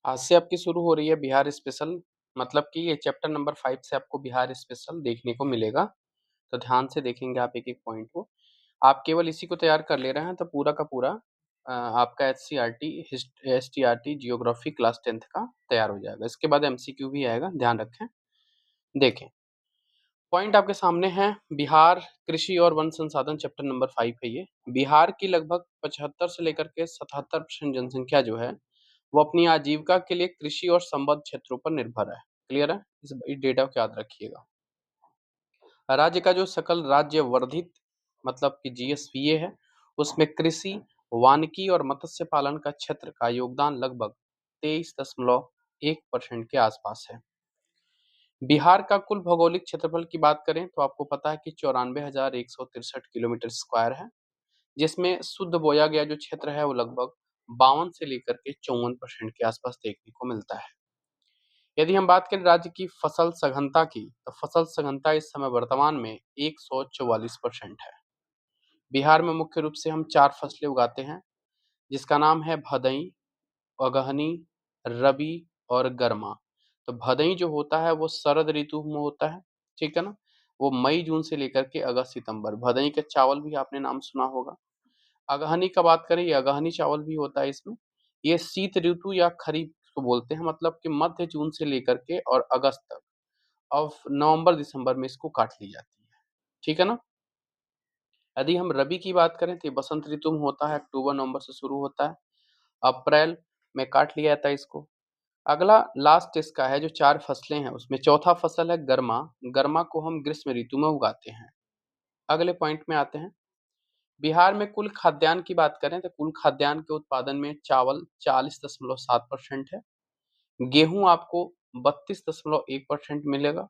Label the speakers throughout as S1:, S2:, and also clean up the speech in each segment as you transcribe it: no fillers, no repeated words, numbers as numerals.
S1: आज से आपकी शुरू हो रही है बिहार स्पेशल। मतलब कि ये चैप्टर नंबर 5 से आपको बिहार स्पेशल देखने को मिलेगा। तो ध्यान से देखेंगे आप एक-एक पॉइंट को। आप केवल इसी को तैयार कर ले रहे हैं तो पूरा का पूरा आपका एचसीईआरटी एसटीईआरटी जियोग्राफी क्लास 10th का तैयार हो जाएगा। इसके बाद एमसीक्यू भी आएगा, ध्यान रखें। देखें, पॉइंट आपके सामने है। बिहार कृषि और वन संसाधन चैप्टर नंबर 5 है ये। बिहार की लगभग 75 से लेकर के 77% जनसंख्या जो है वो अपनी आजीविका के लिए कृषि और संबद्ध क्षेत्रों पर निर्भर है। क्लियर है? इस डेटा को याद रखिएगा। राज्य का जो सकल राज्य वर्धित मतलब कि जीएसपीए है, उसमें कृषि, वानिकी और मत्स्य पालन का क्षेत्र का योगदान लगभग 23.1% के आसपास है। बिहार का कुल भौगोलिक क्षेत्रफल की बात करें तो आपको पता है कि 94,163 किलोमीटर स्क्वायर है, जिसमें शुद्ध बोया गया जो क्षेत्र है वो लगभग 52 से लेकर के 54% के आसपास देखने को मिलता है। यदि हम बात करें राज्य की फसल सघनता की, तो फसल सघनता इस समय वर्तमान में 144% है। बिहार में मुख्य रूप से हम 4 फसलें उगाते हैं, जिसका नाम है भदई, अगहनी, रबी और गर्मा। तो भदई जो होता है वो शरद ऋतु में होता है, ठीक है ना? वो मई जून से लेकर के अगस्त सितंबर। भदई का चावल भी आपने नाम सुना होगा। अगहनी का बात करें, ये अगहनी चावल भी होता है इसमें। ये शीत ऋतु या खरीफ को बोलते हैं, मतलब कि मध्य जून से लेकर के और अगस्त तक, अब नवंबर दिसंबर में इसको काट ली जाती है, ठीक है ना? यदि हम रबी की बात करें तो ये बसंत ऋतु में होता है, अक्टूबर नवंबर से शुरू होता है, अप्रैल में काट लिया जाता है इसको। अगला लास्ट इसका है जो 4 फसलें हैं, उसमें चौथा फसल है गरमा। गरमा को हम ग्रीष्म ऋतु में उगाते हैं। अगले पॉइंट में आते हैं। बिहार में कुल खाद्यान्न की बात करें तो कुल खाद्यान्न के उत्पादन में चावल 40.7% है, गेहूं आपको 32.1% मिलेगा,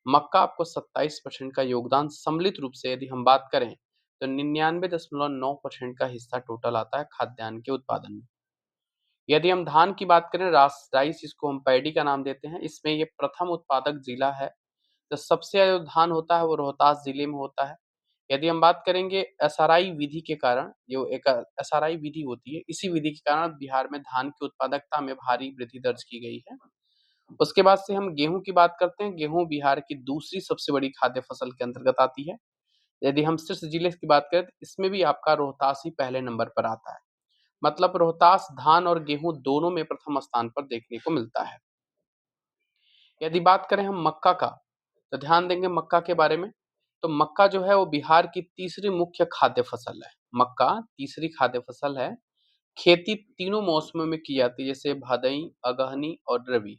S1: मक्का आपको 27% का योगदान सम्मिलित रूप से यदि हम बात करें तो 99.9% का हिस्सा टोटल आता है खाद्यान्न के उत्पादन में। यदि हम धान की बात करें, राइस इसको हम पैडी का नाम देते हैं, इसमें ये प्रथम उत्पादक जिला है। तो सबसे ज्यादा जो धान होता है वो रोहतास जिले में होता है। यदि हम बात करेंगे एसआरआई विधि के कारण, जो एक एसआरआई विधि होती है, इसी विधि के कारण बिहार में धान की उत्पादकता में भारी वृद्धि दर्ज की गई है। उसके बाद से हम गेहूं की बात करते हैं। गेहूं बिहार की दूसरी सबसे बड़ी खाद्य फसल के अंतर्गत आती है। यदि हम शीर्ष जिले की बात करें तो इसमें भी आपका रोहतास ही पहले नंबर पर आता है। मतलब रोहतास धान और गेहूं दोनों में प्रथम स्थान पर देखने को मिलता है। यदि बात करें हम मक्का का, तो ध्यान देंगे मक्का के बारे में। तो मक्का जो है वो बिहार की तीसरी मुख्य खाद्य फसल है। मक्का तीसरी खाद्य फसल है। खेती तीनों मौसमों में की जाती है, जैसे भदई, अगहनी और रबी।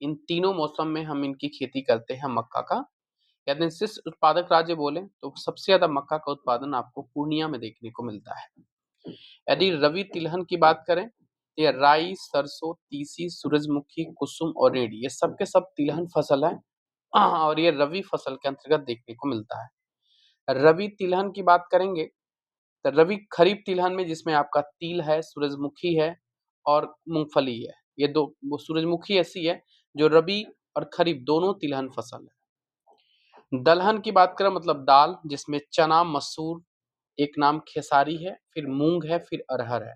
S1: इन तीनों मौसम में हम इनकी खेती करते हैं मक्का का। यदि शीर्ष उत्पादक राज्य बोले तो सबसे ज्यादा मक्का का उत्पादन आपको पूर्णिया में देखने को मिलता है। यदि रबी तिलहन की बात करें, ये राई, सरसों, तीसी, सूरजमुखी, कुसुम और रेडी, ये सब के सब तिलहन फसल है। और ये रबी फसल के अंतर्गत देखने को मिलता है। रबी तिलहन की बात करेंगे तो रबी खरीफ तिलहन में जिसमें आपका तिल है, सूरजमुखी है और मूंगफली है। ये दो, वो सूरजमुखी ऐसी है जो रबी और खरीफ दोनों तिलहन फसल है। दलहन की बात करें मतलब दाल, जिसमें चना, मसूर, एक नाम खेसारी है, फिर मूंग है, फिर अरहर है।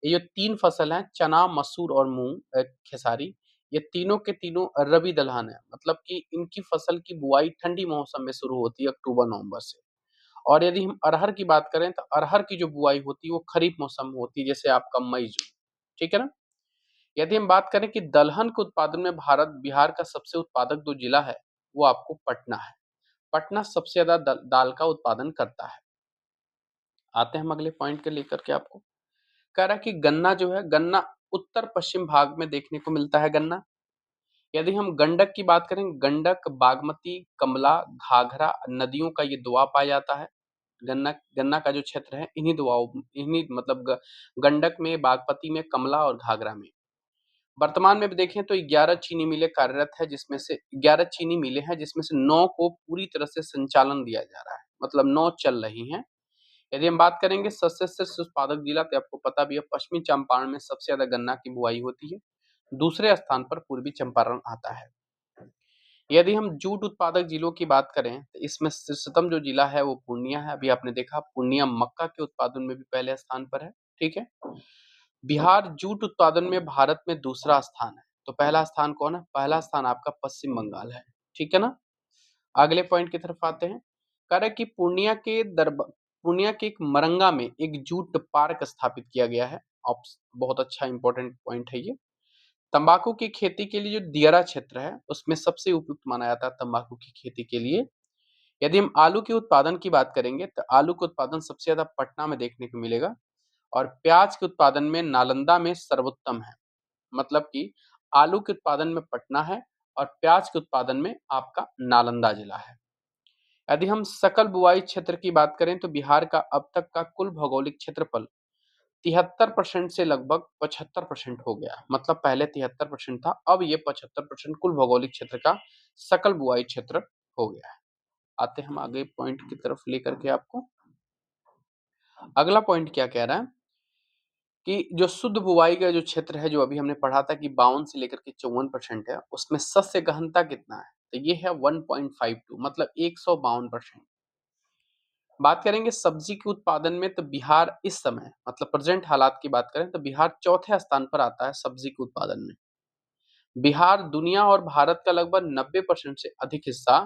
S1: ये जो 3 फसल हैं, चना, मसूर और मूंग, खेसारी, ये तीनों के तीनों रबी दलहन है। मतलब कि इनकी फसल की बुआई ठंडी मौसम में शुरू होती है, अक्टूबर नवंबर से। और यदि हम अरहर की बात करें तो अरहर की जो बुआई होती है वो खरीफ मौसम में होती है, जैसे आपका मई जून, ठीक है ना? यदि हम बात करें कि दलहन के उत्पादन में भारत बिहार का सबसे उत्पादक जो जिला है वो आपको पटना है। पटना सबसे ज्यादा दाल का उत्पादन करता है। आते हैं हम अगले पॉइंट के लेकर के आपको। कह रहा है कि गन्ना जो है, गन्ना उत्तर पश्चिम भाग में देखने को मिलता है गन्ना। यदि हम गंडक की बात करें, गंडक, बागमती, कमला, घाघरा नदियों का ये दुआ पाया जाता है। गन्ना गन्ना का जो क्षेत्र है इन्हीं दुआओं, इन्हीं मतलब गंडक में, बागमती में, कमला और घाघरा में। वर्तमान में भी देखें तो 11 चीनी मिलें कार्यरत है, जिसमें से 11 चीनी मिलें हैं, जिसमें से 9 को पूरी तरह से संचालन दिया जा रहा है, मतलब 9 चल रही हैं। यदि हम बात करेंगे सबसे शीर्ष उत्पादक जिला, तो आपको पता भी है पश्चिमी चंपारण में सबसे ज्यादा गन्ना की बुआई होती है। दूसरे स्थान पर पूर्वी चंपारण आता है। यदि हम जूट उत्पादक जिलों की बात करें तो इसमें शीर्षतम जो जिला है वो पूर्णिया है। अभी आपने देखा पूर्णिया मक्का के उत्पादन में भी पहले स्थान पर है, ठीक है। बिहार जूट उत्पादन में भारत में दूसरा स्थान है। तो पहला स्थान कौन है? पहला स्थान आपका पश्चिम बंगाल है। ठीक है ना? अगले पॉइंट की तरफ आते हैं। कह रहे हैं कि पूर्णिया के एक मरंगा में एक जूट पार्क स्थापित किया गया है। बहुत अच्छा इंपॉर्टेंट पॉइंट है ये। तंबाकू की खेती के लिए जो दियारा क्षेत्र है उसमें सबसे उपयुक्त माना जाता है तंबाकू की खेती के लिए। यदि हम आलू के उत्पादन की बात करेंगे तो आलू का उत्पादन सबसे ज्यादा पटना में देखने को मिलेगा और प्याज के उत्पादन में नालंदा में सर्वोत्तम है। मतलब कि आलू के उत्पादन में पटना है और प्याज के उत्पादन में आपका नालंदा जिला है। यदि हम सकल बुआई क्षेत्र की बात करें तो बिहार का अब तक का कुल भौगोलिक क्षेत्रफल 73% से लगभग 75% हो गया। मतलब पहले 73% था, अब ये 75% कुल भौगोलिक क्षेत्र का सकल बुआई क्षेत्र हो गया है। आते हम आगे पॉइंट की तरफ लेकर के आपको। अगला पॉइंट क्या कह रहा है कि जो शुद्ध बुआई का जो क्षेत्र है, जो अभी हमने पढ़ा था कि 52 से लेकर के 54% है, उसमें सस्य गहनता कितना है? तो ये है 1.52, मतलब 152%। बात करेंगे सब्जी के उत्पादन में तो बिहार इस समय मतलब प्रेजेंट हालात की बात करें तो बिहार चौथे स्थान पर आता है सब्जी के उत्पादन में। बिहार दुनिया और भारत का लगभग 90% से अधिक हिस्सा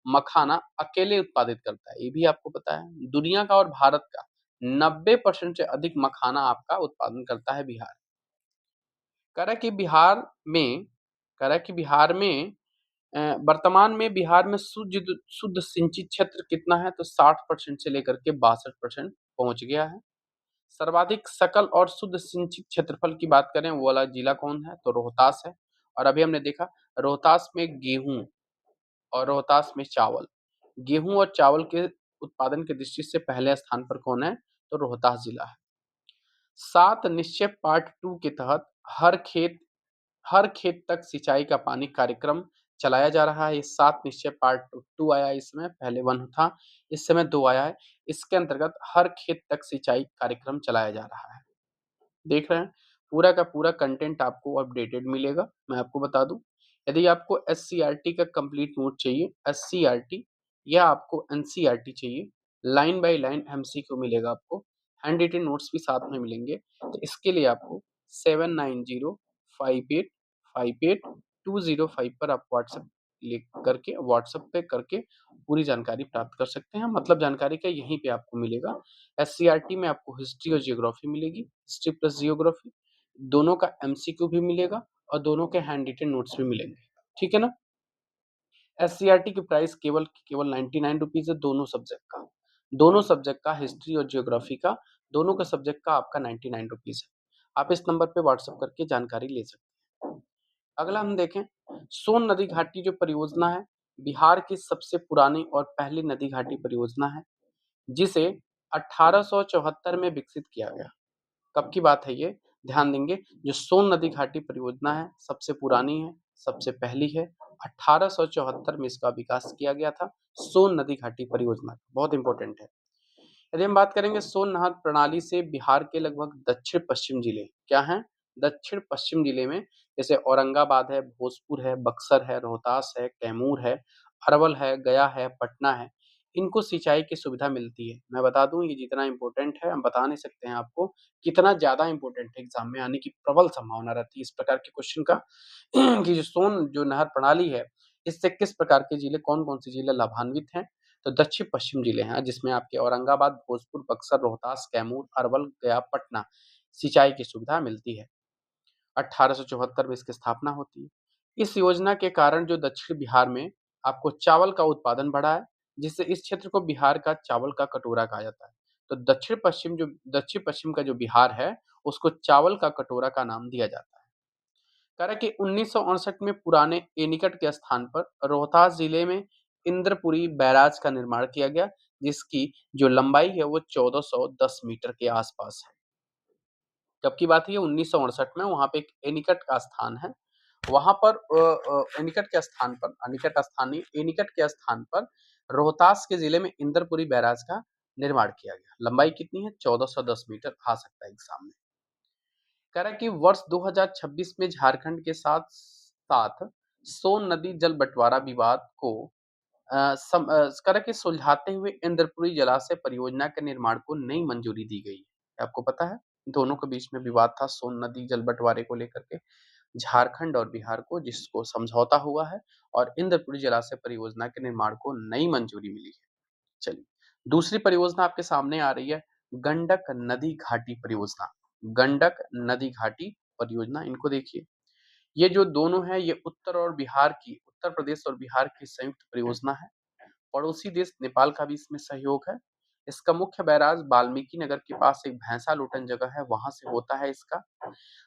S1: मखाना अकेले उत्पादित करता है। ये भी आपको पता है, दुनिया का और भारत का 90% से अधिक मखाना आपका उत्पादन करता है बिहार। कह रहा है कि बिहार में वर्तमान में बिहार में शुद्ध सिंचित क्षेत्र कितना है? तो 60% से लेकर के 62% पहुंच गया है। सर्वाधिक सकल और शुद्ध सिंचित क्षेत्रफल की बात करें वो वाला जिला कौन है? तो रोहतास है। और अभी हमने देखा रोहतास में गेहूं और रोहतास में चावल। गेहूं और चावल के उत्पादन की दृष्टि से पहले स्थान पर कौन है? तो रोहतास जिला है। 7 निश्चय पार्ट 2 के तहत हर खेत तक सिंचाई का पानी कार्यक्रम चलाया जा रहा है। ये 7 निश्चय पार्ट 2 आया है, इसमें पहले 1 था, इस समय 2 आया है। इसके अंतर्गत हर खेत तक सिंचाई कार्यक्रम चलाया जा रहा है। देख रहे हैं, पूरा का पूरा कंटेंट आपको अपडेटेड मिलेगा। मैं आपको बता दूं, यदि आपको एससीईआरटी का कंप्लीट नोट चाहिए, एससीईआरटी या आपको एनसीईआरटी चाहिए, लाइन बाय लाइन एमसीक्यू मिलेगा आपको, हैंड रिटन नोट्स भी साथ में मिलेंगे। तो इसके लिए आपको 7905858205 पर आप व्हाट्सएप लिख करके व्हाट्सएप पे करके पूरी जानकारी प्राप्त कर सकते हैं। मतलब जानकारी का यहीं पे आपको मिलेगा। एससीईआरटी में आपको हिस्ट्री और जियोग्राफी मिलेगी, हिस्ट्री प्लस जियोग्राफी दोनों का एमसीक्यू भी मिलेगा और दोनों के हैंड रिटन नोट्स भी मिलेंगे। ठीक है ना? एससीईआरटी की प्राइस केवल 99 रुपीज है दोनों सब्जेक्ट का हिस्ट्री और जियोग्राफी का, दोनों का सब्जेक्ट का आपका 99 रुपीज है। आप इस नंबर पे व्हाट्सएप करके जानकारी ले सकते हैं। अगला हम देखें, सोन नदी घाटी जो परियोजना है बिहार की सबसे पुरानी और पहली नदी घाटी परियोजना है, जिसे 1874 में विकसित किया गया। कब की बात है ये? ध्यान देंगे, जो सोन नदी घाटी परियोजना है सबसे पुरानी है, सबसे पहली है। 1874 में इसका विकास किया गया था, सोन नदी घाटी परियोजना। बहुत इंपॉर्टेंट है। यदि हम बात करेंगे सोन नहर प्रणाली से बिहार के लगभग दक्षिण पश्चिम जिले क्या हैं? दक्षिण पश्चिम जिले में जैसे औरंगाबाद है, भोजपुर है, बक्सर है, रोहतास है, कैमूर है, अरवल है, गया है, पटना है, इनको सिंचाई की सुविधा मिलती है। मैं बता दूं ये जितना इंपॉर्टेंट है हम बता नहीं सकते हैं आपको कितना ज्यादा इंपॉर्टेंट है, एग्जाम में आने की प्रबल संभावना रहती है इस प्रकार के क्वेश्चन का कि जो नहर प्रणाली है इससे किस प्रकार के जिले, कौन कौन से जिले लाभान्वित हैं? तो दक्षिण पश्चिम जिले हैं जिसमें आपके औरंगाबाद, भोजपुर, बक्सर, रोहतास, कैमूर, अरवल, गया, पटना सिंचाई की सुविधा मिलती है। 1874 में इसकी स्थापना होती है। इस योजना के कारण जो दक्षिण बिहार में आपको चावल का उत्पादन बढ़ा है, जिससे इस क्षेत्र को बिहार का चावल का कटोरा कहा जाता है। तो दक्षिण पश्चिम का जो बिहार है उसको चावल का कटोरा का नाम दिया जाता है। कह रहा है कि 1968 में पुराने एनीकट के स्थान पर रोहतास जिले में इंद्रपुरी बैराज का निर्माण किया गया, जिसकी जो लंबाई है वो 1410 मीटर के आसपास है। जब की बात है 1968 में, वहां पे एक एनीकट का स्थान है, वहां पर एनीकट के स्थान पर रोहतास के जिले में इंद्रपुरी बैराज का निर्माण किया गया। लंबाई कितनी है? 1410 मीटर, आ सकता है एग्जाम में। कह रहा है कि वर्ष 2026 में झारखंड के साथ साथ सोन नदी जल बंटवारा विवाद को कह रहा है कि सुलझाते हुए इंद्रपुरी जलाशय परियोजना के निर्माण को नई मंजूरी दी गई है। आपको पता है? दोनों के बीच में विवाद था सोन नदी जल बंटवारे को लेकर के, झारखंड और बिहार को, जिसको समझौता हुआ है और इंद्रपुरी जलाशय परियोजना के निर्माण को नई मंजूरी मिली है। चलिए, दूसरी परियोजना आपके सामने आ रही है, गंडक नदी घाटी परियोजना। गंडक नदी घाटी परियोजना, इनको देखिए। ये जो दोनों है, ये उत्तर प्रदेश और बिहार की संयुक्त परियोजना है। पड़ोसी देश नेपाल का भी इसमें सहयोग है। इसका मुख्य बैराज वाल्मीकि नगर के पास एक भैंसा लोटन जगह है, वहां से होता है इसका।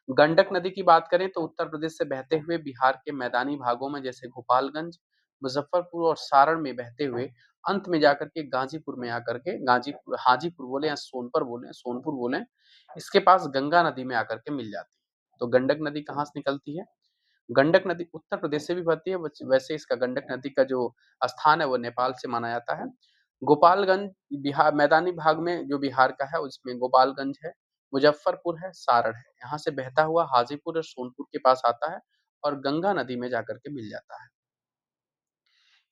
S1: गंडक नदी की बात करें तो उत्तर प्रदेश से बहते हुए बिहार के मैदानी भागों में जैसे गोपालगंज, मुजफ्फरपुर और सारण में बहते हुए अंत में जाकर के गाजीपुर में आकर के, गाजीपुर हाजीपुर बोले या सोनपुर बोले, इसके पास गंगा नदी में आकर के मिल जाती है। तो गंडक नदी कहाँ से निकलती है? गंडक नदी उत्तर प्रदेश से भी बहती है। वैसे इसका गंडक नदी का जो स्थान है वो नेपाल से माना जाता है। गोपालगंज बिहार मैदानी भाग में जो बिहार का है उसमें गोपालगंज है, मुजफ्फरपुर है, सारण है। यहाँ से बहता हुआ हाजीपुर और सोनपुर के पास आता है और गंगा नदी में जाकर के मिल जाता है।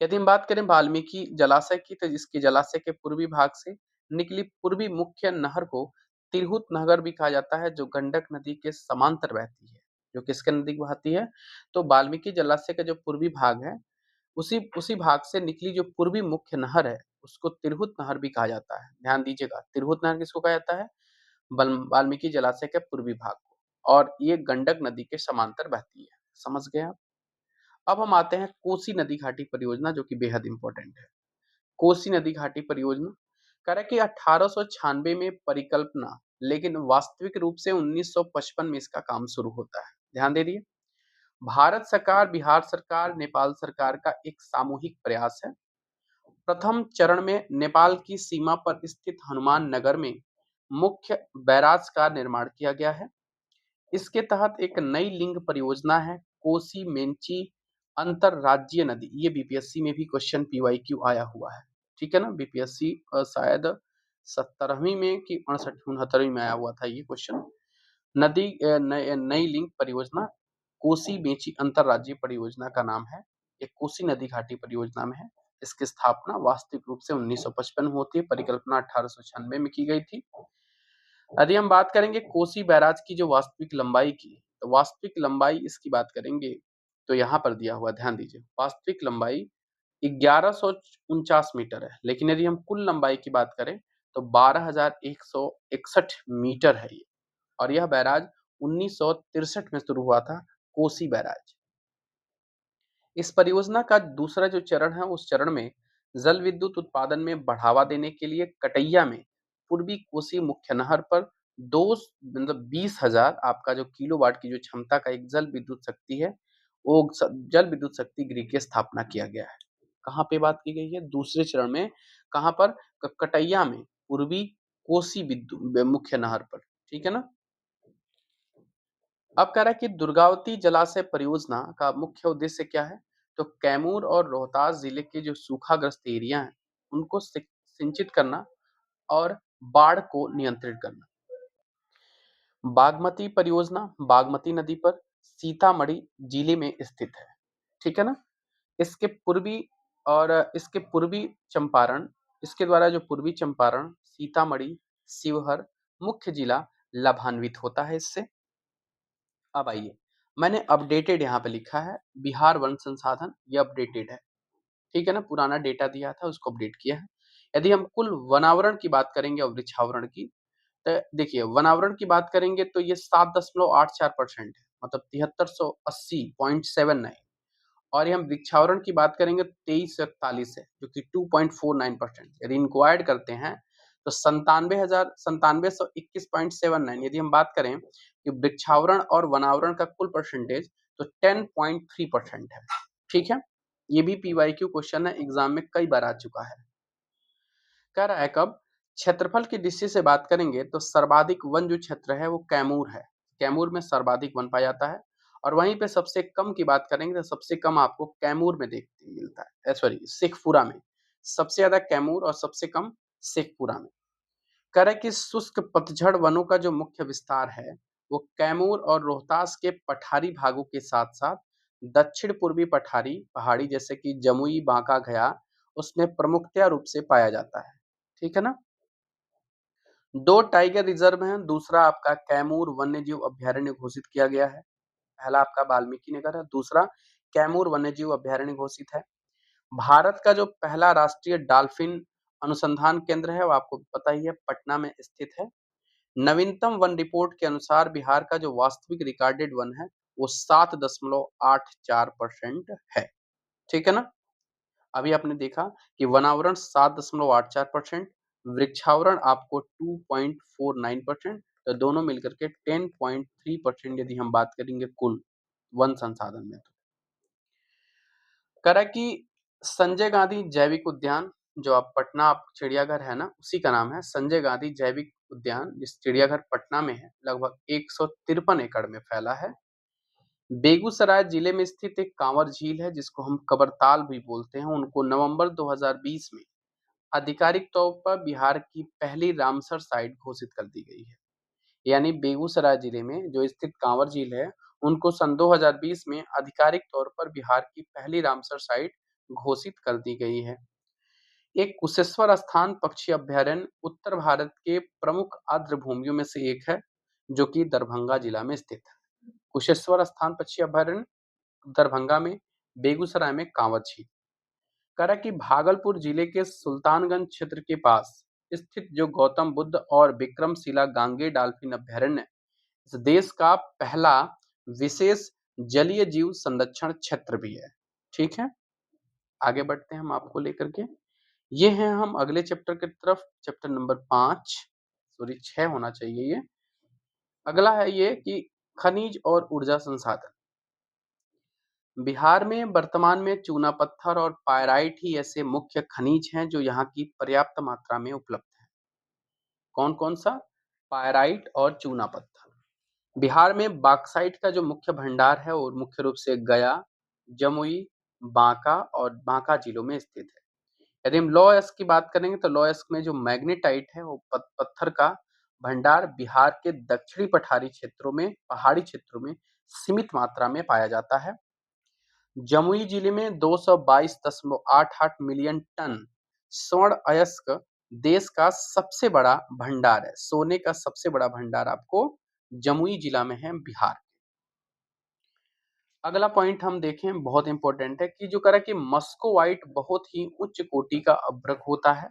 S1: यदि हम बात करें वाल्मीकि जलाशय की, तो इसके जलाशय के पूर्वी भाग से निकली पूर्वी मुख्य नहर को तिरहुत नहर भी कहा जाता है, जो गंडक नदी के समांतर बहती है। जो किसके नदी बहती है? तो वाल्मीकि जलाशय का जो पूर्वी भाग है, उसी उसी भाग से निकली जो पूर्वी मुख्य नहर है, उसको तिरहुत नहर भी कहा जाता है। ध्यान दीजिएगा, तिरहुत नहर किसको कहा जाता है? वाल्मीकि जलाशय के पूर्वी भाग को, और ये गंडक नदी के समांतर बहती है। समझ गए आप? अब हम आते हैं कोसी नदी घाटी परियोजना, जो कि बेहद इंपॉर्टेंट है। कोसी नदी घाटी परियोजना कह रहा है कि 1896 में परिकल्पना, लेकिन वास्तविक रूप से 1955 में इसका काम शुरू होता है। ध्यान दे दिए। भारत सरकार, बिहार सरकार, नेपाल सरकार का एक सामूहिक प्रयास है। प्रथम चरण में नेपाल की सीमा पर स्थित हनुमान नगर में मुख्य बैराज का निर्माण किया गया है। इसके तहत एक नई लिंक परियोजना है, कोसी मेंची अंतरराज्यीय नदी। ये बीपीएससी में भी क्वेश्चन पीवाईक्यू आया हुआ है। ठीक है ना, बीपीएससी शायद 17वीं में कि 69वीं में आया हुआ था ये क्वेश्चन। नदी नई लिंक परियोजना कोसी मेची अंतरराज्यीय परियोजना का नाम है। ये कोसी नदी घाटी परियोजना में है। इसकी स्थापना वास्तविक रूप से 1955 में होती है, परिकल्पना 1896 में की गई थी। यदि हम बात करेंगे कोसी बैराज की जो वास्तविक लंबाई की, तो वास्तविक लंबाई इसकी बात करेंगे तो यहाँ पर दिया हुआ, ध्यान दीजिए, वास्तविक लंबाई 1149 मीटर है। लेकिन यदि हम कुल लंबाई की बात करें तो 12,161 मीटर है ये। और यह बैराज 1963 में शुरू हुआ था, कोसी बैराज। इस परियोजना का दूसरा जो चरण है, उस चरण में जल विद्युत उत्पादन में बढ़ावा देने के लिए कटैया में पूर्वी कोसी मुख्य नहर पर 20,000 आपका जो किलोवाट की जो क्षमता का एक जल विद्युत शक्ति है, वो जल विद्युत शक्ति गृह की स्थापना किया गया है। कहाँ पे बात की गई है? दूसरे चरण में। कहाँ पर? कटैया में, पूर्वी कोसी विद्युत मुख्य नहर पर। ठीक है ना। अब कह रहा है कि दुर्गावती जलाशय परियोजना का मुख्य उद्देश्य क्या है? तो कैमूर और रोहतास जिले के जो सूखाग्रस्त एरिया हैं, उनको सिंचित करना और बाढ़ को नियंत्रित करना। बागमती परियोजना बागमती नदी पर सीतामढ़ी जिले में स्थित है। ठीक है ना। इसके पूर्वी और इसके पूर्वी चंपारण इसके द्वारा जो पूर्वी चंपारण, सीतामढ़ी, शिवहर मुख्य जिला लाभान्वित होता है इससे। अब आइए, मैंने अपडेटेड यहाँ पे लिखा है, बिहार वन संसाधन, ये अपडेटेड है। ठीक है ना, पुराना डेटा दिया था उसको अपडेट किया है। यदि हम कुल वनावरण की बात करेंगे और वृक्षावरण की, तो देखिए वनावरण की बात करेंगे तो ये 7.84% है, मतलब 7380.79। और ये हम वृक्षावरण की बात करेंगे 2341 है, जो कि 2.49%। यदि इनको ऐड करते हैं तो 97,9721.79। यदि हम बात करें कि वृक्षावरण और वनावरण का कुल परसेंटेज, तो 10.3% है। ठीक है, ये भी पीवाईक्यू क्वेश्चन है, एग्जाम में कई बार आ चुका है। कह रहा है कब? क्षेत्रफल की दृष्टि से बात करेंगे तो सर्वाधिक वन जो क्षेत्र है वो कैमूर है। कैमूर में सर्वाधिक वन पाया जाता है। और वहीं पे सबसे कम की बात करेंगे तो सबसे कम आपको कैमूर में देखने मिलता है, सॉरी शेखपुरा में। सबसे ज्यादा कैमूर और सबसे कम शेखपुरा में। कह रहा है कि शुष्क पतझड़ वनों का जो मुख्य विस्तार है वो कैमूर और रोहतास के पठारी भागों के साथ साथ दक्षिण पूर्वी पठारी पहाड़ी जैसे कि जमुई, बांका, गया, उसमें प्रमुखतया रूप से पाया जाता है। ठीक है ना। 2 टाइगर रिजर्व हैं, दूसरा आपका कैमूर वन्यजीव अभयारण्य घोषित किया गया है। पहला आपका वाल्मीकि नगर है, दूसरा कैमूर वन्यजीव अभयारण्य घोषित है। भारत का जो पहला राष्ट्रीय डॉल्फिन अनुसंधान केंद्र है वो आपको पता ही है, पटना में स्थित है। नवीनतम वन रिपोर्ट के अनुसार बिहार का जो वास्तविक रिकॉर्डेड वन है वो 7.84% है। ठीक है ना? अभी आपने देखा कि वनावरण 7.84%, वृक्षावरण आपको 2.49%, तो दोनों मिलकर के 10.3% यदि हम बात करेंगे कुल वन संसाधन में। कह रहा है कि संजय गांधी जैविक उद्यान, जो आप पटना आप चिड़ियाघर है ना, उसी का नाम है संजय गांधी जैविक उद्यान, जिस चिड़ियाघर पटना में है, लगभग 153 एकड़ में फैला है। बेगूसराय जिले में स्थित एक कांवर झील है जिसको हम कबरताल भी बोलते हैं, उनको नवंबर 2020 में आधिकारिक तौर पर बिहार की पहली रामसर साइट घोषित कर दी गई है। यानी बेगूसराय जिले में जो स्थित कांवर झील है, उनको सन 2020 में आधिकारिक तौर पर बिहार की पहली रामसर साइट घोषित कर दी गई है। एक कुशेश्वर स्थान पक्षी अभयारण्य उत्तर भारत के प्रमुख आर्द्र भूमियों में से एक है, जो कि दरभंगा जिला में स्थित है। कुशेश्वर स्थान पक्षी अभयारण्य दरभंगा में, बेगूसराय में कांवर झील। कह रहा है कि भागलपुर जिले के सुल्तानगंज क्षेत्र के पास स्थित जो गौतम बुद्ध और विक्रमशिला गांगे डॉल्फिन अभयारण्य इस देश का पहला विशेष जलीय जीव संरक्षण क्षेत्र भी है। ठीक है, आगे बढ़ते हैं हम आपको लेकर के। ये हैं हम अगले चैप्टर की तरफ, चैप्टर नंबर 5, सॉरी 6 होना चाहिए ये। अगला है ये कि खनिज और ऊर्जा संसाधन। बिहार में वर्तमान में चूना पत्थर और पायराइट ही ऐसे मुख्य खनिज हैं जो यहाँ की पर्याप्त मात्रा में उपलब्ध है। कौन कौन सा? पायराइट और चूना पत्थर। बिहार में बॉक्साइट का जो मुख्य भंडार है वो मुख्य रूप से गया, जमुई, बांका और बांका जिलों में स्थित है। यदि हम लौह की बात करेंगे तो लौह में जो मैग्नेटाइट है वो पत्थर का भंडार बिहार के दक्षिणी पहाड़ी क्षेत्रों में सीमित मात्रा में पाया जाता है। जमुई जिले में 222.88 मिलियन टन स्वर्ण अयस्क देश का सबसे बड़ा भंडार है। सोने का सबसे बड़ा भंडार आपको जमुई जिला में है बिहार। अगला पॉइंट हम देखें, बहुत इंपॉर्टेंट है कि जो कह रहा है कि मस्कोवाइट बहुत ही उच्च कोटि का अभ्रक होता है,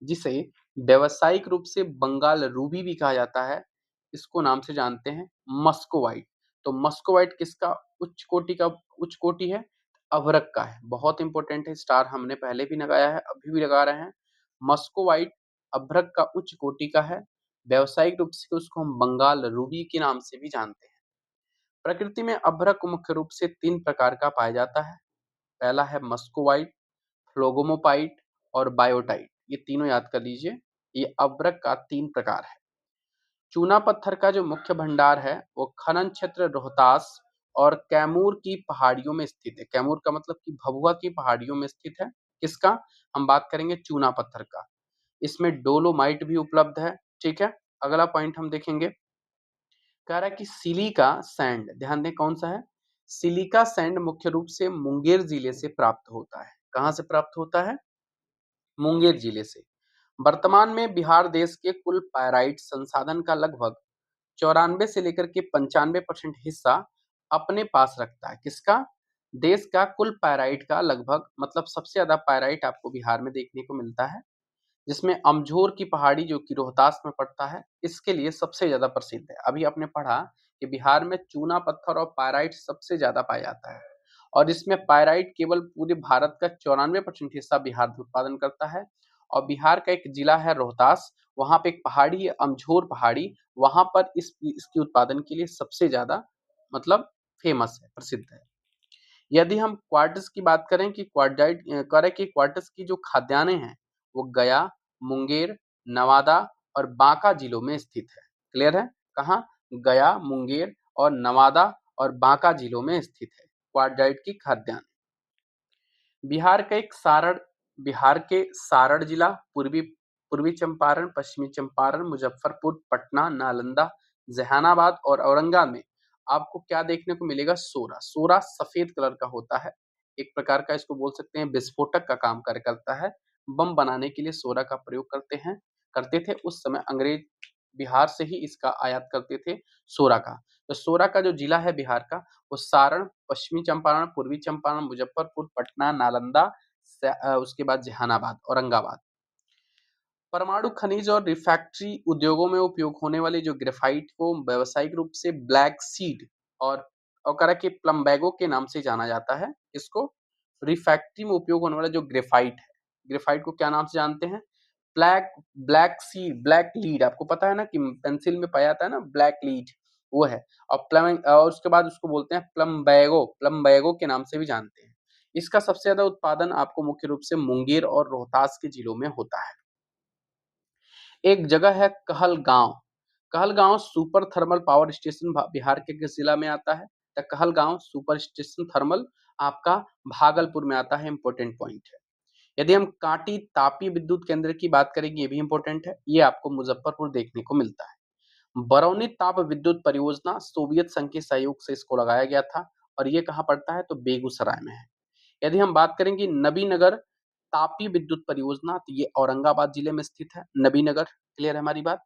S1: जिसे व्यावसायिक रूप से बंगाल रूबी भी कहा जाता है। इसको नाम से जानते हैं मस्कोवाइट। तो मस्कोवाइट किसका उच्च कोटि है? अभ्रक का है। बहुत इंपॉर्टेंट है, स्टार हमने पहले भी लगाया है, अभी भी लगा रहे हैं। मस्कोवाइट अभ्रक का उच्च कोटि का है। व्यावसायिक रूप से उसको हम बंगाल रूबी के नाम से भी जानते हैं। प्रकृति में अभ्रक मुख्य रूप से 3 प्रकार का पाया जाता है। पहला है मस्कोवाइट, फ्लोगोमोपाइट और बायोटाइट। ये तीनों याद कर लीजिए, ये अभ्रक का 3 प्रकार है। चूना पत्थर का जो मुख्य भंडार है वो खनन क्षेत्र रोहतास और कैमूर की पहाड़ियों में स्थित है। कैमूर का मतलब कि भभुआ की पहाड़ियों में स्थित है। किसका हम बात करेंगे? चूना पत्थर का। इसमें डोलोमाइट भी उपलब्ध है। ठीक है, अगला पॉइंट हम देखेंगे। कह रहा है कि सिलिका सैंड, ध्यान दें कौन सा है? सिलिका सैंड मुख्य रूप से मुंगेर जिले से प्राप्त होता है। कहां से प्राप्त होता है? मुंगेर जिले से। वर्तमान में बिहार देश के कुल पायराइट संसाधन का लगभग 94 से लेकर के 95% हिस्सा अपने पास रखता है। किसका? देश का कुल पायराइट का लगभग, मतलब सबसे ज्यादा पायराइट आपको बिहार में देखने को मिलता है, जिसमें अमझोर की पहाड़ी जो कि रोहतास में पड़ता है, इसके लिए सबसे ज्यादा प्रसिद्ध है। अभी आपने पढ़ा कि बिहार में चूना पत्थर और पायराइट सबसे ज्यादा पाया जाता है, और इसमें पायराइट केवल पूरे भारत का 94% हिस्सा बिहार उत्पादन करता है। और बिहार का एक जिला है रोहतास, वहां पे एक पहाड़ी है अमझोर पहाड़ी, वहां पर इसके उत्पादन के लिए सबसे ज्यादा, मतलब फेमस है, प्रसिद्ध है। यदि हम क्वार्टज की बात करें कि क्वार्टज की जो खाद्यान्नें हैं वो गया, मुंगेर, नवादा और बांका जिलों में स्थित है। क्लियर है? कहाँ? गया, मुंगेर और नवादा और बांका जिलों में स्थित है क्वार्टाइट की खाद्यान्न। बिहार के सारण जिला, पूर्वी चंपारण, पश्चिमी चंपारण, मुजफ्फरपुर, पटना, नालंदा, जहानाबाद और औरंगाबाद में आपको क्या देखने को मिलेगा? सोरा। सोरा सफेद कलर का होता है, एक प्रकार का इसको बोल सकते हैं विस्फोटक का काम कार्य करता है। बम बनाने के लिए सोरा का प्रयोग करते हैं। करते थे, उस समय अंग्रेज बिहार से ही इसका आयात करते थे, सोरा का। तो सोरा का जो जिला है बिहार का, वो सारण, पश्चिमी चंपारण, पूर्वी चंपारण, मुजफ्फरपुर, पटना, नालंदा, उसके बाद जहानाबाद, औरंगाबाद। परमाणु खनिज और रिफैक्ट्री उद्योगों में उपयोग होने वाले जो ग्रेफाइट को व्यावसायिक रूप से ब्लैक सीड और ओकरा के प्लम्बैगो के नाम से जाना जाता है। इसको रिफैक्ट्री में उपयोग होने वाला जो ग्रेफाइट है, ग्रेफाइट को क्या नाम से जानते हैं? Black black seed, black lead, आपको पता है ना कि पेंसिल में पाया जाता है ना ब्लैक लीड, वो है। और और उसके बाद उसको बोलते हैं प्लम्बैगो, प्लम्बैगो के नाम से भी जानते हैं। इसका सबसे ज्यादा उत्पादन आपको मुख्य रूप से मुंगेर और रोहतास के जिलों में होता है। एक जगह है Kahalgaon. Kahalgaon super thermal power station Bihar के किस जिला में आता है? तो कहलगांव सुपर स्टेशन थर्मल आपका भागलपुर में आता है, इंपॉर्टेंट पॉइंट है। यदि हम कांटी तापी विद्युत केंद्र की बात करेंगे, ये भी इंपॉर्टेंट है, ये आपको मुजफ्फरपुर देखने को मिलता है। बरौनी ताप विद्युत परियोजना सोवियत संघ के सहयोग से इसको लगाया गया था, और ये कहाँ पड़ता है? तो बेगूसराय में है। यदि हम बात करेंगे नबीनगर तापी विद्युत परियोजना, तो ये औरंगाबाद जिले में स्थित है, नबीनगर। क्लियर है हमारी बात?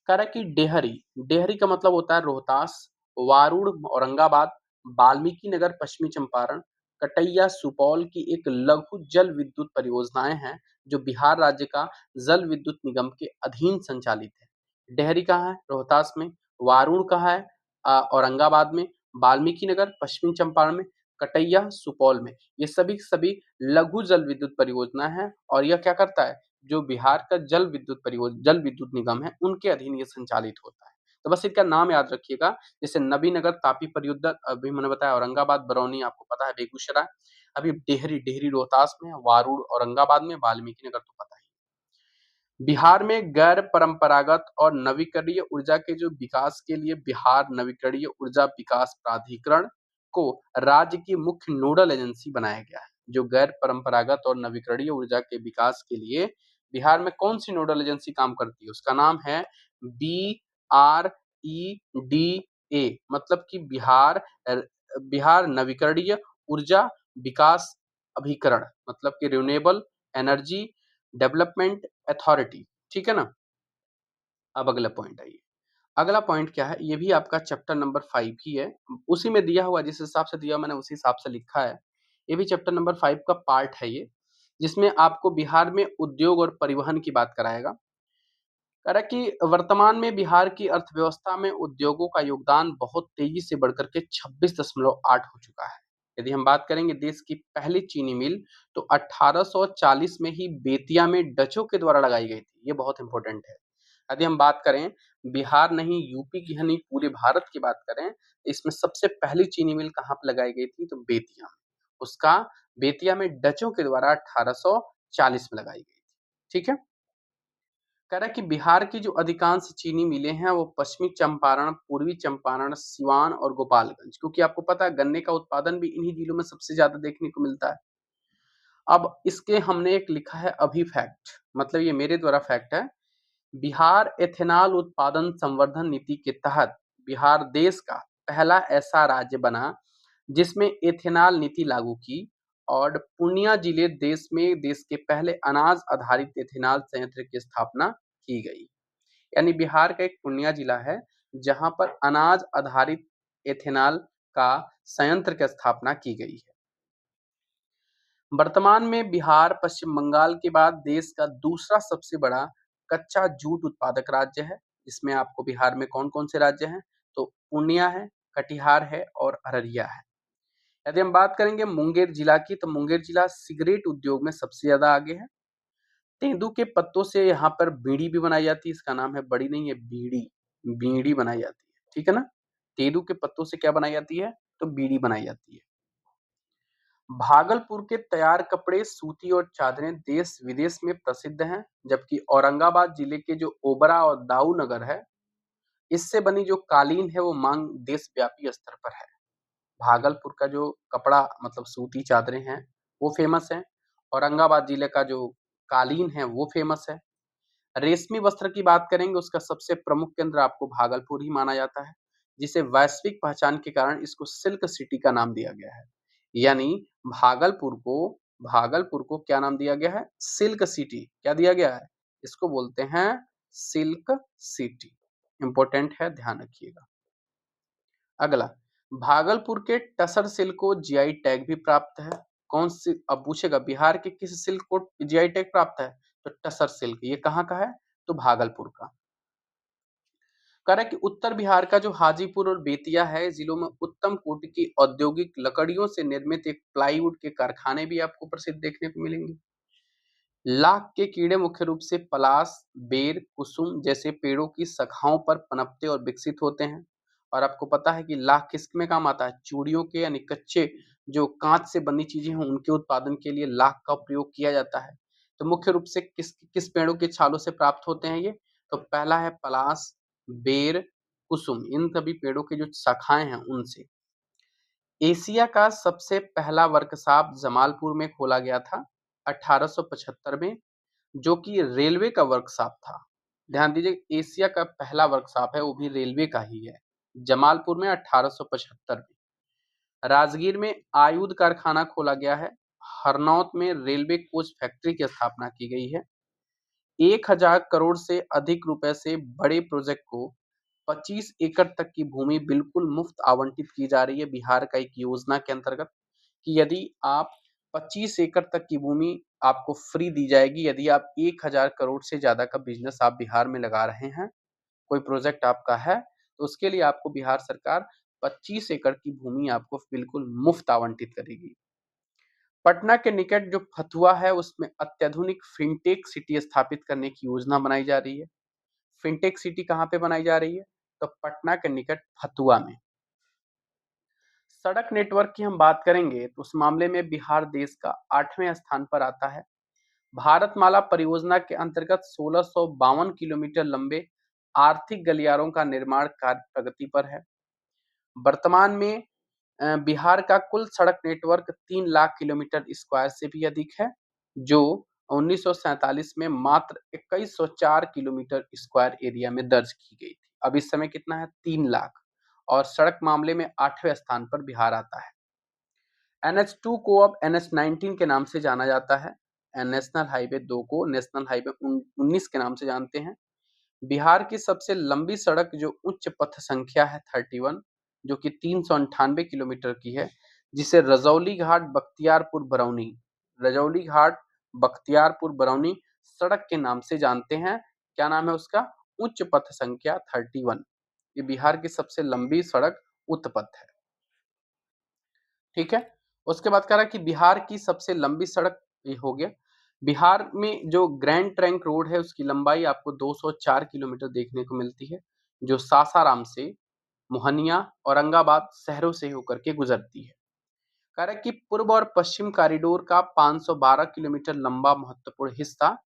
S1: कह रहा है कि डेहरी, डेहरी का मतलब होता है रोहतास, वारुड़ औरंगाबाद, वाल्मीकि नगर पश्चिमी चंपारण, कटैया सुपौल की एक लघु जल विद्युत परियोजनाएं हैं जो बिहार राज्य का जल विद्युत निगम के अधीन संचालित है। डेहरी कहाँ है? रोहतास में। वारुण कहाँ है? औरंगाबाद में। वाल्मीकि नगर पश्चिमी चंपारण में। कटैया सुपौल में। ये सभी सभी लघु जल विद्युत परियोजना है, और यह क्या करता है? जो बिहार का जल विद्युत निगम है, उनके अधीन ये संचालित होता है। तो बस इसका नाम याद रखिएगा, जैसे नबीनगर तापी परियोजना अभी मैंने बताया औरंगाबाद, बरौनी आपको पता है बेगूसराय, अभी डेहरी, डेहरी रोहतास में, वारुड़ औरंगाबाद में, वाल्मीकि नगर तो पता ही। बिहार में गैर परंपरागत और नवीकरणीय ऊर्जा के जो विकास के लिए बिहार नवीकरणीय ऊर्जा विकास प्राधिकरण को राज्य की मुख्य नोडल एजेंसी बनाया गया है। जो गैर परंपरागत और नवीकरणीय ऊर्जा के विकास के लिए बिहार में कौन सी नोडल एजेंसी काम करती है? उसका नाम है BREDA, मतलब कि बिहार नवीकरणीय ऊर्जा विकास अभिकरण, मतलब कि रिन्यूएबल एनर्जी डेवलपमेंट अथॉरिटी। ठीक है ना? अब अगला पॉइंट आइए। अगला पॉइंट क्या है? ये भी आपका चैप्टर नंबर 5 ही है, उसी में दिया हुआ, जिस हिसाब से दिया मैंने उसी हिसाब से लिखा है। ये भी चैप्टर नंबर 5 का पार्ट है ये, जिसमें आपको बिहार में उद्योग और परिवहन की बात कराएगा। कह रहा है कि वर्तमान में बिहार की अर्थव्यवस्था में उद्योगों का योगदान बहुत तेजी से बढ़कर के 26.8 हो चुका है। यदि हम बात करेंगे देश की पहली चीनी मिल, तो 1840 में ही बेतिया में डचों के द्वारा लगाई गई थी। ये बहुत इंपॉर्टेंट है। यदि हम बात करें बिहार नहीं, यूपी की नहीं, पूरे भारत की बात करें, तो इसमें सबसे पहली चीनी मिल कहाँ पे लगाई गई थी? तो बेतिया में। उसका बेतिया में डचों के द्वारा 1840 में लगाई गई थी। ठीक है? कह रहा है कि बिहार की जो अधिकांश चीनी मिलें हैं वो पश्चिमी चंपारण, पूर्वी चंपारण, सिवान और गोपालगंज, क्योंकि आपको पता है गन्ने का उत्पादन भी इन्हीं जिलों में सबसे ज्यादा देखने को मिलता है। अब इसके हमने एक लिखा है अभी फैक्ट, मतलब ये मेरे द्वारा फैक्ट है। बिहार एथेनॉल उत्पादन संवर्धन नीति के तहत बिहार देश का पहला ऐसा राज्य बना जिसमें एथेनॉल नीति लागू की, और पूर्णिया जिले देश के पहले अनाज आधारित एथेनॉल संयंत्र की स्थापना की गई। यानी बिहार का एक पूर्णिया जिला है जहां पर अनाज आधारित एथेनॉल का संयंत्र की स्थापना की गई है। वर्तमान में बिहार पश्चिम बंगाल के बाद देश का दूसरा सबसे बड़ा कच्चा जूट उत्पादक राज्य है। इसमें आपको बिहार में कौन कौन से राज्य हैं? तो पूर्णिया है, कटिहार है और अररिया है। यदि हम बात करेंगे मुंगेर जिला की, तो मुंगेर जिला सिगरेट उद्योग में सबसे ज्यादा आगे है। तेंदू के पत्तों से यहाँ पर बीड़ी भी बनाई जाती है, इसका नाम है, बड़ी नहीं है, बीड़ी, बीड़ी बनाई जाती है। ठीक है ना? तेंदू के पत्तों से क्या बनाई जाती है? तो बीड़ी बनाई जाती है। भागलपुर के तैयार कपड़े, सूती और चादरें देश विदेश में प्रसिद्ध हैं, जबकि औरंगाबाद जिले के जो ओबरा और दाऊ नगर है, इससे बनी जो कालीन है वो मांग देशव्यापी स्तर पर है। भागलपुर का जो कपड़ा मतलब सूती चादरें हैं वो फेमस है, औरंगाबाद जिले का जो कालीन है वो फेमस है। रेशमी वस्त्र की बात करेंगे, उसका सबसे प्रमुख केंद्र आपको भागलपुर ही माना जाता है, जिसे वैश्विक पहचान के कारण इसको सिल्क सिटी का नाम दिया गया है। यानी भागलपुर को भागलपुर को क्या नाम दिया गया है? Silk city. क्या दिया गया है? इसको बोलते हैं सिल्क सिटी। इंपॉर्टेंट है, ध्यान रखिएगा। अगला, भागलपुर के टसर सिल्क को जीआई टैग भी प्राप्त है। कौन सी, अब पूछेगा बिहार के किस सिल्क को जीआई टैग प्राप्त है, तो टसर सिल्क। ये कहाँ का है, तो भागलपुर का। कह रहा है कि उत्तर बिहार का जो हाजीपुर और बेतिया है, जिलों में उत्तम कोटि की औद्योगिक लकड़ियों से निर्मित एक प्लाईवुड के कारखाने भी आपको प्रसिद्ध देखने को मिलेंगे। लाख के कीड़े मुख्य रूप से पलाश, बेर, कुसुम जैसे पेड़ों की शाखाओं पर पनपते और विकसित होते हैं। और आपको पता है कि लाख किस में काम आता है, चूड़ियों के यानी कच्चे जो कांच से बनी चीजें हैं उनके उत्पादन के लिए लाख का प्रयोग किया जाता है। तो मुख्य रूप से किस किस पेड़ों के छालों से प्राप्त होते हैं ये, तो पहला है पलाश, बेर, कुसुम, इन सभी पेड़ों की जो शाखाएं हैं उनसे। एशिया का सबसे पहला वर्कशॉप जमालपुर में खोला गया था 1875 में, जो कि रेलवे का वर्कशॉप था। ध्यान दीजिए, एशिया का पहला वर्कशॉप है वो भी रेलवे का ही है, जमालपुर में 1875 में। राजगीर में आयुध कारखाना खोला गया है। हरनौत में रेलवे कोच फैक्ट्री की स्थापना की गई है। 1000 करोड़ से अधिक रुपए से बड़े प्रोजेक्ट को 25 एकड़ तक की भूमि बिल्कुल मुफ्त आवंटित की जा रही है बिहार का एक योजना के अंतर्गत, कि यदि आप 25 एकड़ तक की भूमि आपको फ्री दी जाएगी यदि आप 1000 करोड़ से ज्यादा का बिजनेस आप बिहार में लगा रहे हैं, कोई प्रोजेक्ट आपका है, तो उसके लिए आपको बिहार सरकार 25 एकड़ की भूमि आपको बिल्कुल मुफ्त आवंटित करेगी। पटना के निकट जो फतुहा है उसमें अत्याधुनिक फिनटेक सिटी स्थापित करने की योजना बनाई जा रही है। फिनटेक सिटी कहाँ पे बनाई जा रही है, तो पटना के निकट फतुहा में। सड़क नेटवर्क की हम बात करेंगे तो उस मामले में बिहार देश का 8वें स्थान पर आता है। भारतमाला परियोजना के अंतर्गत 1652 किलोमीटर लंबे आर्थिक गलियारों का निर्माण कार्य प्रगति पर है। वर्तमान में बिहार का कुल सड़क नेटवर्क 3 लाख किलोमीटर स्क्वायर से भी अधिक है, जो 1947 में मात्र 2104 किलोमीटर स्क्वायर एरिया में दर्ज की गई थी। अब इस समय कितना है, 3 लाख, और सड़क मामले में 8वें स्थान पर बिहार आता है। NH2 को अब NH19 के नाम से जाना जाता है। नेशनल हाईवे 2 को नेशनल हाईवे 19 के नाम से जानते हैं। बिहार की सबसे लंबी सड़क जो उच्च पथ संख्या है 31, जो कि 398 किलोमीटर की है, जिसे रजौली घाट बख्तियारपुर बरौनी, रजौली घाट बख्तियारपुर बरौनी सड़क के नाम से जानते हैं। क्या नाम है उसका, उच्च पथ संख्या 31। ये बिहार की सबसे लंबी सड़क उच्च पथ है। ठीक है, उसके बाद कह रहा है कि बिहार की सबसे लंबी सड़क, ये हो गया। बिहार में जो ग्रैंड ट्रंक रोड है उसकी लंबाई आपको 204 किलोमीटर देखने को मिलती है, जो सासाराम से मोहनिया औरंगाबाद शहरों से होकर के गुजरती है। कह रहा है कि पूर्व और पश्चिम कॉरिडोर का 512 किलोमीटर लंबा महत्वपूर्ण हिस्सा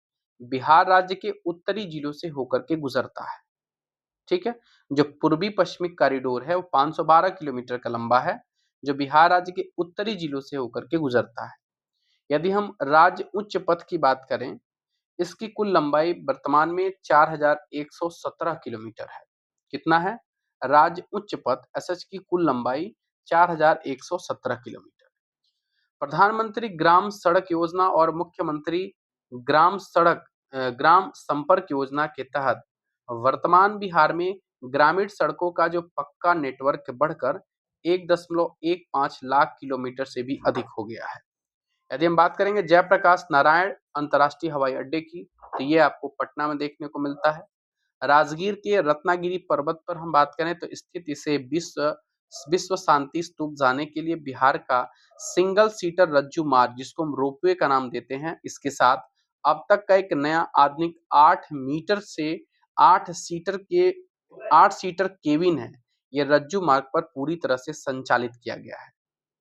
S1: बिहार राज्य के उत्तरी जिलों से होकर के गुजरता है। ठीक है, जो पूर्वी पश्चिमी कॉरिडोर है वो 512 किलोमीटर का लंबा है, जो बिहार राज्य के उत्तरी जिलों से होकर के गुजरता है। यदि हम राज्य उच्च पथ की बात करें, इसकी कुल लंबाई वर्तमान में 4117 किलोमीटर है। कितना है, राज्य उच्च पथ एसएच की कुल लंबाई 4117 किलोमीटर। प्रधानमंत्री ग्राम सड़क योजना और मुख्यमंत्री ग्राम संपर्क योजना के तहत वर्तमान बिहार में ग्रामीण सड़कों का जो पक्का नेटवर्क बढ़कर 1.15 लाख किलोमीटर से भी अधिक हो गया है। यदि हम बात करेंगे जयप्रकाश नारायण अंतर्राष्ट्रीय हवाई अड्डे की, तो ये आपको पटना में देखने को मिलता है। राजगीर के रत्नागिरी पर्वत पर हम बात करें तो स्थित इसे विश्व शांति स्तूप जाने के लिए बिहार का सिंगल सीटर रज्जू मार्ग, जिसको हम रोपवे का नाम देते हैं, इसके साथ अब तक का एक नया आधुनिक 8 मीटर से 8 सीटर केबिन है। ये रज्जू मार्ग पर पूरी तरह से संचालित किया गया है।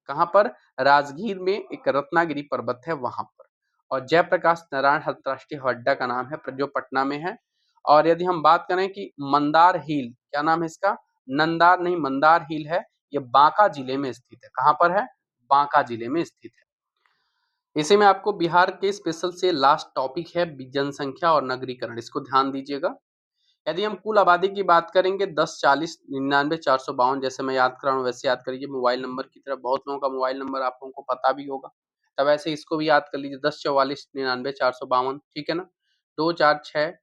S1: कहाँ पर, राजगीर में एक रत्नागिरी पर्वत है वहां पर। और जयप्रकाश नारायण अंतर्राष्ट्रीय हवाई अड्डा का नाम है जो पटना में है। और यदि हम बात करें कि मंदार हिल, क्या नाम है इसका, नंदार नहीं मंदार हिल है, ये बांका जिले में स्थित है। कहाँ पर है, बांका जिले में स्थित है। इसी में आपको बिहार के स्पेशल से लास्ट टॉपिक है जनसंख्या और नगरीकरण, इसको ध्यान दीजिएगा। यदि हम कुल आबादी की बात करेंगे 10, 40, 99, 452, जैसे मैं याद कर रहा हूँ वैसे याद करिए। मोबाइल नंबर की तरह बहुत लोगों का मोबाइल नंबर आप लोगों को पता भी होगा, तब ऐसे इसको भी याद कर लीजिए 10, 44, 99, 452। ठीक है ना। 2, 4, 6,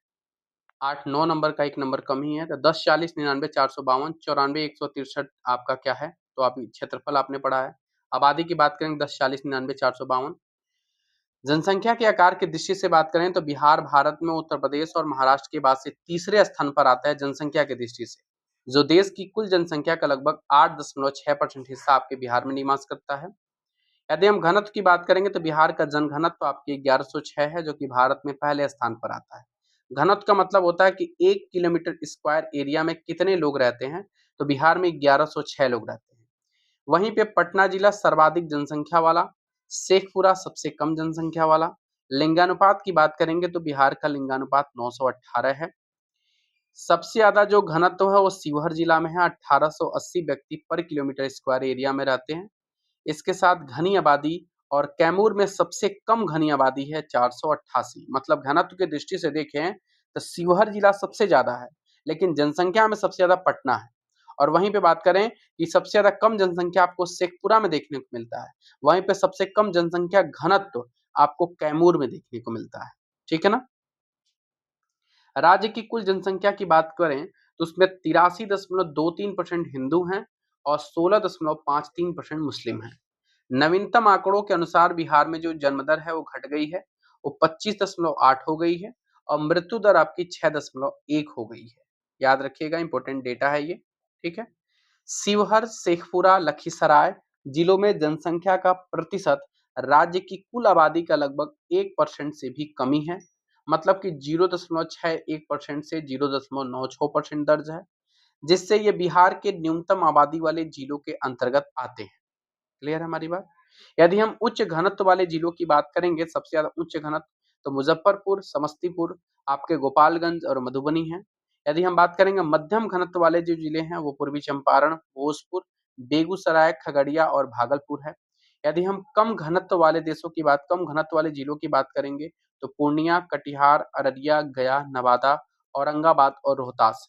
S1: 8, 9 नंबर का 1 नंबर कम ही है, तो 10, 40, 99, 452, 94, 163 आपका क्या है? तो आप क्षेत्रफल आपने पढ़ा है। आबादी की बात करेंगे 10, 40, 99, 452। जनसंख्या के आकार की दृष्टि से बात करें तो बिहार भारत में उत्तर प्रदेश और महाराष्ट्र के बाद से तीसरे स्थान पर आता है जनसंख्या की दृष्टि से, जो देश की कुल जनसंख्या का लगभग 8.6% हिस्सा आपके बिहार में निवास करता है। यदि हम घनत्व की बात करेंगे तो बिहार का जनघनत्व आपके 1106 है, जो कि भारत में पहले स्थान पर आता है। घनत्व का मतलब होता है कि 1 किलोमीटर स्क्वायर एरिया में कितने लोग रहते हैं, तो बिहार में 1106 लोग रहते हैं। वहीं पे पटना जिला सर्वाधिक जनसंख्या वाला, शेखपुरा सबसे कम जनसंख्या वाला। लिंगानुपात की बात करेंगे तो बिहार का लिंगानुपात 918 है। सबसे ज्यादा जो घनत्व है वो शिवहर जिला में है, 1880 व्यक्ति पर किलोमीटर स्क्वायर एरिया में रहते हैं। इसके साथ घनी आबादी और कैमूर में सबसे कम घनी आबादी है 488। मतलब घनत्व की दृष्टि से देखें तो शिवहर जिला सबसे ज्यादा है, लेकिन जनसंख्या में सबसे ज्यादा पटना है। और वहीं पे बात करें कि सबसे ज्यादा कम जनसंख्या आपको शेखपुरा में देखने को मिलता है, वहीं पे सबसे कम जनसंख्या घनत्व आपको कैमूर में देखने को मिलता है। ठीक है ना। राज्य की कुल जनसंख्या की बात करें तो उसमें 83.23% हिंदू हैं और 16.53% मुस्लिम हैं। नवीनतम आंकड़ों के अनुसार बिहार में जो जन्म दर है वो घट गई है, वो 25.8 हो गई है और मृत्यु दर आपकी 6.1 हो गई है। याद रखिएगा, इंपॉर्टेंट डेटा है ये। ठीक है। शिवहर, शेखपुरा, लखीसराय जिलों में जनसंख्या का प्रतिशत राज्य की कुल आबादी का लगभग 1% से भी कमी है। मतलब कि 0.61% से 0.96% दर्ज है, जिससे ये बिहार के न्यूनतम आबादी वाले जिलों के अंतर्गत आते हैं। क्लियर है हमारी बात। यदि हम उच्च घनत्व वाले जिलों की बात करेंगे, सबसे ज्यादा उच्च घनत्व तो मुजफ्फरपुर, समस्तीपुर, आपके गोपालगंज और मधुबनी है। यदि हम बात करेंगे मध्यम घनत्व वाले जो जिले हैं वो पूर्वी चंपारण, भोजपुर, बेगूसराय, खगड़िया और भागलपुर है। यदि हम कम घनत्व वाले देशों की बात कम घनत्व वाले जिलों की बात करेंगे तो पूर्णिया, कटिहार, अररिया, गया, नवादा, औरंगाबाद और रोहतास।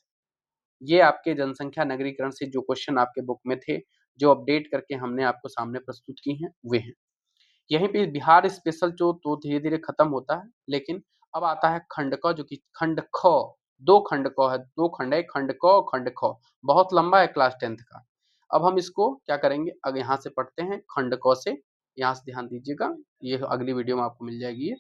S1: ये आपके जनसंख्या नगरीकरण से जो क्वेश्चन आपके बुक में थे, जो अपडेट करके हमने आपको सामने प्रस्तुत की हैं, वे हैं। यहीं पे बिहार स्पेशल जो तो धीरे धीरे खत्म होता है, लेकिन अब आता है खंड क, जो कि खंड ख। दो खंड क है, दो खंड है, खंड क और खंड ख। बहुत लंबा है क्लास 10th का। अब हम इसको क्या करेंगे, अब यहाँ से पढ़ते हैं खंड क से। यहाँ से ध्यान दीजिएगा, ये अगली वीडियो में आपको मिल जाएगी ये।